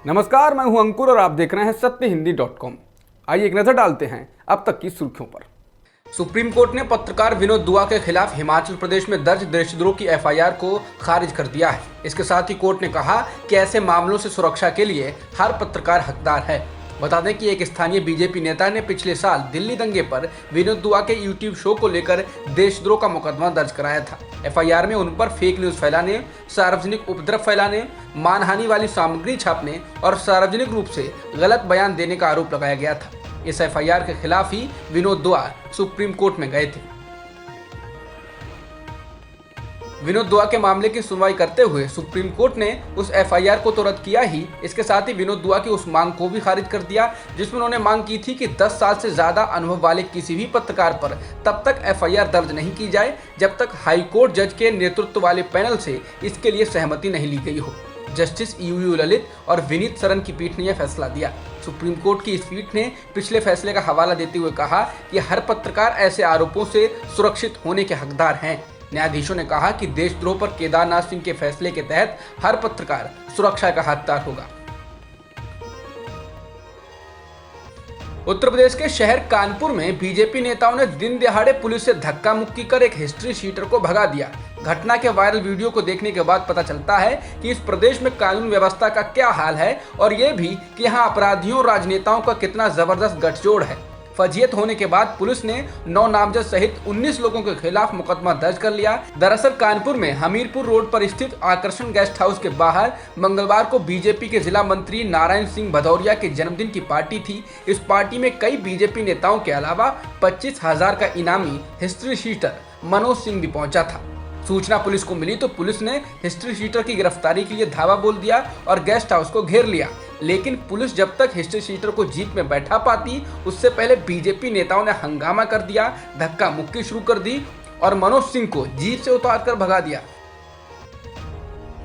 नमस्कार, मैं हूं अंकुर और आप देख रहे हैं सत्यहिंदी.com। आइए एक नजर डालते हैं अब तक की सुर्खियों पर। सुप्रीम कोर्ट ने पत्रकार विनोद दुआ के खिलाफ हिमाचल प्रदेश में दर्ज देशद्रोह की एफआईआर को खारिज कर दिया है। इसके साथ ही कोर्ट ने कहा कि ऐसे मामलों से सुरक्षा के लिए हर पत्रकार हकदार है। बता दें कि एक स्थानीय बीजेपी नेता ने पिछले साल दिल्ली दंगे पर विनोद दुआ के यूट्यूब शो को लेकर देशद्रोह का मुकदमा दर्ज कराया था। एफआईआर में उन पर फेक न्यूज फैलाने, सार्वजनिक उपद्रव फैलाने, मानहानि वाली सामग्री छापने और सार्वजनिक रूप से गलत बयान देने का आरोप लगाया गया था। इस एफआईआर के खिलाफ ही विनोद दुआ सुप्रीम कोर्ट में गए थे। विनोद दुआ के मामले की सुनवाई करते हुए सुप्रीम कोर्ट ने उस एफआईआर को तो रद्द किया ही, इसके साथ ही विनोद दुआ की उस मांग को भी खारिज कर दिया जिसमें उन्होंने मांग की थी कि 10 साल से ज्यादा अनुभव वाले किसी भी पत्रकार पर तब तक एफआईआर दर्ज नहीं की जाए जब तक हाईकोर्ट जज के नेतृत्व वाले पैनल से इसके लिए सहमति नहीं ली गई हो। जस्टिस यूयू ललित और विनीत सरन की पीठ ने यह फैसला दिया। सुप्रीम कोर्ट की इस पीठ ने पिछले फैसले का हवाला देते हुए कहा कि हर पत्रकार ऐसे आरोपों से सुरक्षित होने के हकदार हैं। न्यायाधीशों ने कहा कि देशद्रोह पर केदारनाथ सिंह के फैसले के तहत हर पत्रकार सुरक्षा का हकदार होगा। उत्तर प्रदेश के शहर कानपुर में बीजेपी नेताओं ने दिन दिहाड़े पुलिस से धक्का मुक्की कर एक हिस्ट्री शीटर को भगा दिया। घटना के वायरल वीडियो को देखने के बाद पता चलता है कि इस प्रदेश में कानून व्यवस्था का क्या हाल है और ये भी कि यहाँ अपराधियों और राजनेताओं का कितना जबरदस्त गठजोड़ है। फजीयत होने के बाद पुलिस ने 9 नामजद सहित 19 लोगों के खिलाफ मुकदमा दर्ज कर लिया। दरअसल कानपुर में हमीरपुर रोड पर स्थित आकर्षण गेस्ट हाउस के बाहर मंगलवार को बीजेपी के जिला मंत्री नारायण सिंह भदौरिया के जन्मदिन की पार्टी थी। इस पार्टी में कई बीजेपी नेताओं के अलावा 25,000 का इनामी हिस्ट्री शीटर मनोज सिंह भी पहुंचा था। सूचना पुलिस को मिली तो पुलिस ने हिस्ट्री शीटर की गिरफ्तारी के लिए धावा बोल दिया और गेस्ट हाउस को घेर लिया। लेकिन पुलिस जब तक हिस्ट्री शीटर को जीप में बैठा पाती उससे पहले बीजेपी नेताओं ने हंगामा कर दिया, धक्का मुक्की शुरू कर दी और मनोज सिंह को जीप से उतारकर भगा दिया।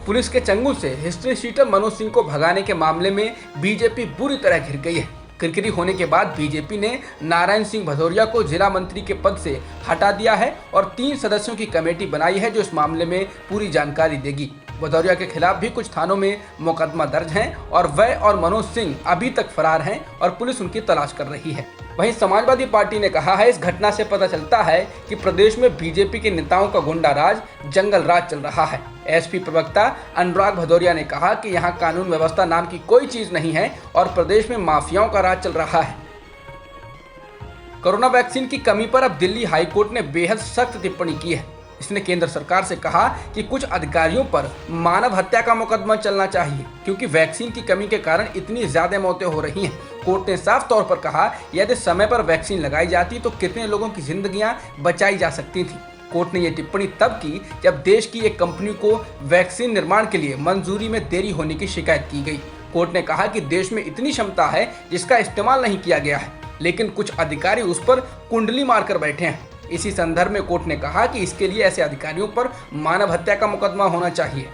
पुलिस के चंगुल से हिस्ट्री शीटर मनोज सिंह को भगाने के मामले में बीजेपी बुरी तरह घिर गई है। किरकिरी होने के बाद बीजेपी ने नारायण सिंह भदौरिया को जिला मंत्री के पद से हटा दिया है और 3 सदस्यों की कमेटी बनाई है जो इस मामले में पूरी जानकारी देगी। भदौरिया के खिलाफ भी कुछ थानों में मुकदमा दर्ज हैं और वह और मनोज सिंह अभी तक फरार हैं और पुलिस उनकी तलाश कर रही है। वहीं समाजवादी पार्टी ने कहा है इस घटना से पता चलता है कि प्रदेश में बीजेपी के नेताओं का गुंडा राज, जंगल राज चल रहा है। एसपी प्रवक्ता अनुराग भदौरिया ने कहा कि यहाँ कानून व्यवस्था नाम की कोई चीज नहीं है और प्रदेश में माफियाओं का राज चल रहा है। कोरोना वैक्सीन की कमी पर अब दिल्ली हाईकोर्ट ने बेहद सख्त टिप्पणी की है। इसने केंद्र सरकार से कहा कि कुछ अधिकारियों पर मानव हत्या का मुकदमा चलना चाहिए क्योंकि वैक्सीन की कमी के कारण इतनी ज्यादा मौतें हो रही हैं। कोर्ट ने साफ तौर पर कहा यदि समय पर वैक्सीन लगाई जाती तो कितने लोगों की जिंदगियां बचाई जा सकती थी। कोर्ट ने यह टिप्पणी तब की जब देश की एक कंपनी को वैक्सीन निर्माण के लिए मंजूरी में देरी होने की शिकायत की गई। कोर्ट ने कहा कि देश में इतनी क्षमता है जिसका इस्तेमाल नहीं किया गया है, लेकिन कुछ अधिकारी उस पर कुंडली मारकर बैठे हैं। इसी संदर्भ में कोर्ट ने कहा कि इसके लिए ऐसे अधिकारियों पर मानव हत्या का मुकदमा होना चाहिए।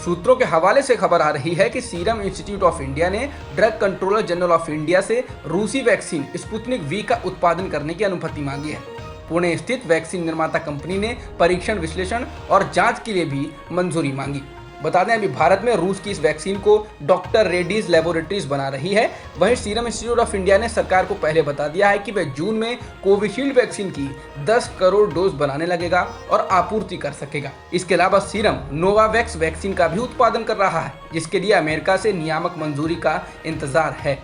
सूत्रों के हवाले से खबर आ रही है कि सीरम इंस्टीट्यूट ऑफ इंडिया ने drug controller general of India से रूसी वैक्सीन स्पुतनिक वी का उत्पादन करने की अनुमति मांगी है। पुणे स्थित वैक्सीन निर्माता कंपनी ने परीक्षण, विश्लेषण और जांच के लिए भी मंजूरी मांगी। बता दें अभी भारत में रूस की इस वैक्सीन को डॉक्टर रेड्डीज लेबोरेटरीज बना रही है। वहीं सीरम इंस्टीट्यूट ऑफ इंडिया ने सरकार को पहले बता दिया है कि वह जून में कोविशील्ड वैक्सीन की 10 करोड़ डोज बनाने लगेगा और आपूर्ति कर सकेगा। इसके अलावा सीरम नोवावैक्स वैक्सीन का भी उत्पादन कर रहा है जिसके लिए अमेरिका से नियामक मंजूरी का इंतजार है।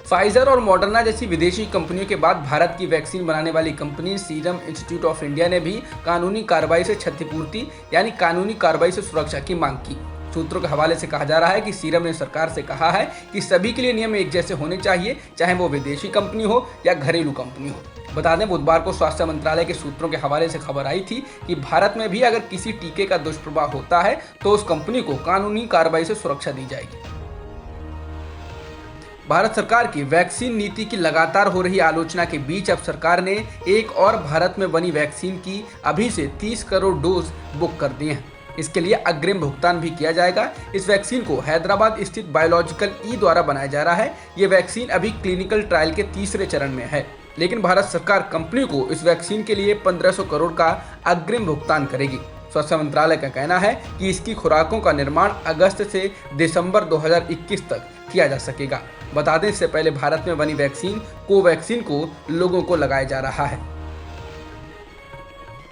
फाइजर और मॉडर्ना जैसी विदेशी कंपनियों के बाद भारत की वैक्सीन बनाने वाली company serum institute of India ने भी कानूनी कार्रवाई से क्षतिपूर्ति यानी कानूनी कार्रवाई से सुरक्षा की मांग की। सूत्रों के हवाले से कहा जा रहा है कि सीरम ने सरकार से कहा है कि सभी के लिए नियम एक जैसे होने चाहिए, चाहे वो विदेशी कंपनी हो या घरेलू कंपनी हो। बता दें बुधवार को स्वास्थ्य मंत्रालय के सूत्रों के हवाले से खबर आई थी कि भारत में भी अगर किसी टीके का दुष्प्रभाव होता है तो उस कंपनी को कानूनी कार्रवाई से सुरक्षा दी जाएगी। भारत सरकार की वैक्सीन नीति की लगातार हो रही आलोचना के बीच अब सरकार ने एक और भारत में बनी वैक्सीन की अभी से 30 करोड़ डोज बुक कर दी हैं। इसके लिए अग्रिम भुगतान भी किया जाएगा। इस वैक्सीन को हैदराबाद स्थित बायोलॉजिकल ई द्वारा बनाया जा रहा है। ये वैक्सीन अभी क्लिनिकल ट्रायल के 3रे चरण में है, लेकिन भारत सरकार कंपनी को इस वैक्सीन के लिए 1500 करोड़ का अग्रिम भुगतान करेगी। स्वास्थ्य मंत्रालय का कहना है कि इसकी खुराकों का निर्माण अगस्त से दिसंबर 2021 तक किया जा सकेगा। बता दें, इससे पहले भारत में बनी वैक्सीन कोवैक्सीन को लोगों को लगाया जा रहा है।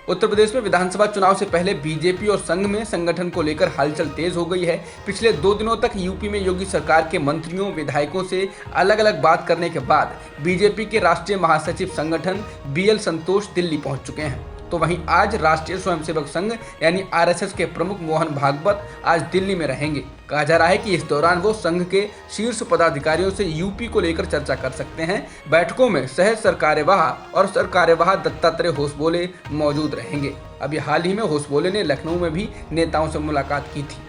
उत्तर प्रदेश में विधानसभा चुनाव से पहले बीजेपी और संघ में संगठन को लेकर हलचल तेज हो गई है। पिछले 2 दिनों तक यूपी में योगी सरकार के मंत्रियों विधायकों से अलग अलग बात करने के बाद बीजेपी के राष्ट्रीय महासचिव संगठन BL संतोष दिल्ली पहुंच चुके हैं। तो वहीं आज राष्ट्रीय स्वयंसेवक संघ यानी RSS के प्रमुख मोहन भागवत आज दिल्ली में रहेंगे। कहा जा रहा है कि इस दौरान वो संघ के शीर्ष पदाधिकारियों से यूपी को लेकर चर्चा कर सकते हैं। बैठकों में सह सरकार्यवाह और सरकार्यवाह दत्तात्रेय होसबोले मौजूद रहेंगे। अभी हाल ही में होसबोले ने लखनऊ में भी नेताओं से मुलाकात की थी।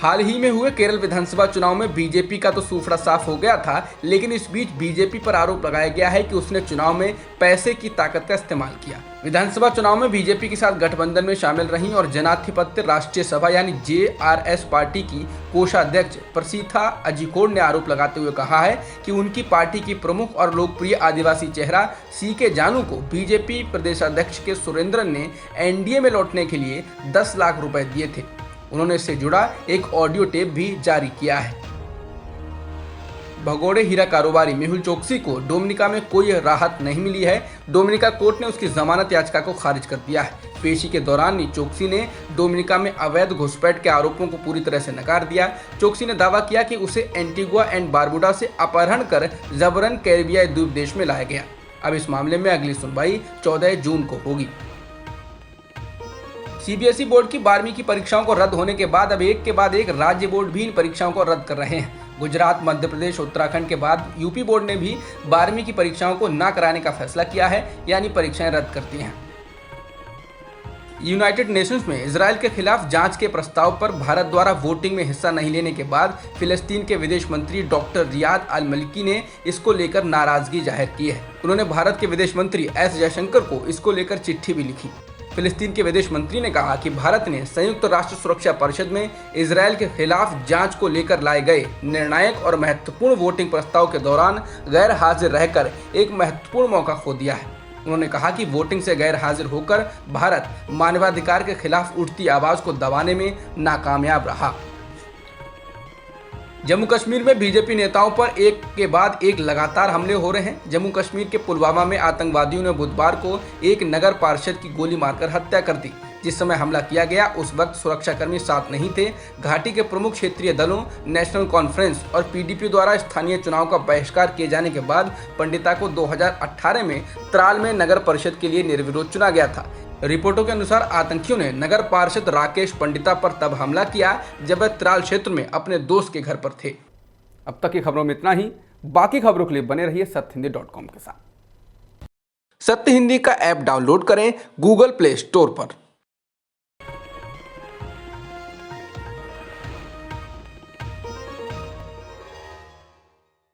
हाल ही में हुए केरल विधानसभा चुनाव में बीजेपी का तो सूफड़ा साफ हो गया था, लेकिन इस बीच बीजेपी पर आरोप लगाया गया है कि उसने चुनाव में पैसे की ताकत का इस्तेमाल किया। विधानसभा चुनाव में बीजेपी के साथ गठबंधन में शामिल रही और जनाधिपत्य राष्ट्रीय सभा यानी JRS पार्टी की कोषाध्यक्ष प्रसीथा अजीकोड़ ने आरोप लगाते हुए कहा है कि उनकी पार्टी की प्रमुख और लोकप्रिय आदिवासी चेहरा CK जानू को बीजेपी प्रदेशाध्यक्ष के सुरेंद्रन ने NDA में लौटने के लिए 10 लाख रुपए दिए थे। उन्होंने इससे जुड़ा एक ऑडियो टेप भी जारी किया है। भगोड़े हीरा कारोबारी मेहुल चोकसी को डोमिनिका में कोई राहत नहीं मिली है। डोमिनिका कोर्ट ने उसकी जमानत याचिका को खारिज कर दिया है। पेशी के दौरान चोकसी ने डोमिनिका में अवैध घुसपैठ के आरोपों को पूरी तरह से नकार दिया। चोकसी ने दावा किया कि उसे एंटीगुआ एंड बारबुडा से अपहरण कर जबरन कैरिबियाई द्वीप देश में लाया गया। अब इस मामले में अगली सुनवाई 14 जून को होगी। CBSE बोर्ड की 12वीं की परीक्षाओं को रद्द होने के बाद अब एक के बाद एक राज्य बोर्ड भी इन परीक्षाओं को रद्द कर रहे हैं। गुजरात, मध्य प्रदेश, उत्तराखंड के बाद यूपी बोर्ड ने भी 12वीं की परीक्षाओं को न कराने का फैसला किया है, यानी परीक्षाएं रद्द कर दी हैं। यूनाइटेड नेशंस में इजरायल के खिलाफ जांच के प्रस्ताव पर भारत द्वारा वोटिंग में हिस्सा नहीं लेने के बाद फिलिस्तीन के विदेश मंत्री डॉक्टर रियाद अल मलिकी ने इसको लेकर नाराजगी जाहिर की है। उन्होंने भारत के विदेश मंत्री S जयशंकर को इसको लेकर चिट्ठी भी लिखी। फिलिस्तीन के विदेश मंत्री ने कहा कि भारत ने संयुक्त राष्ट्र सुरक्षा परिषद में इजरायल के खिलाफ जांच को लेकर लाए गए निर्णायक और महत्वपूर्ण वोटिंग प्रस्ताव के दौरान गैर हाजिर रहकर एक महत्वपूर्ण मौका खो दिया है। उन्होंने कहा कि वोटिंग से गैर हाजिर होकर भारत मानवाधिकार के खिलाफ उठती आवाज को दबाने में नाकामयाब रहा। जम्मू कश्मीर में बीजेपी नेताओं पर एक के बाद एक लगातार हमले हो रहे हैं। जम्मू कश्मीर के पुलवामा में आतंकवादियों ने बुधवार को एक नगर पार्षद की गोली मारकर हत्या कर दी। जिस समय हमला किया गया उस वक्त सुरक्षाकर्मी साथ नहीं थे। घाटी के प्रमुख क्षेत्रीय दलों नेशनल कॉन्फ्रेंस और PDP द्वारा स्थानीय चुनाव का बहिष्कार किए जाने के बाद पंडिता को 2018 में त्राल में नगर परिषद के लिए निर्विरोध चुना गया था। रिपोर्टों के अनुसार आतंकियों ने नगर पार्षद राकेश पंडिता पर तब हमला किया जब वह त्राल क्षेत्र में अपने दोस्त के घर पर थे। अब तक की खबरों में इतना ही। बाकी खबरों के लिए बने रहिए सत्यहिंदी.com के साथ। सत्य हिंदी का ऐप डाउनलोड करें गूगल प्ले स्टोर पर।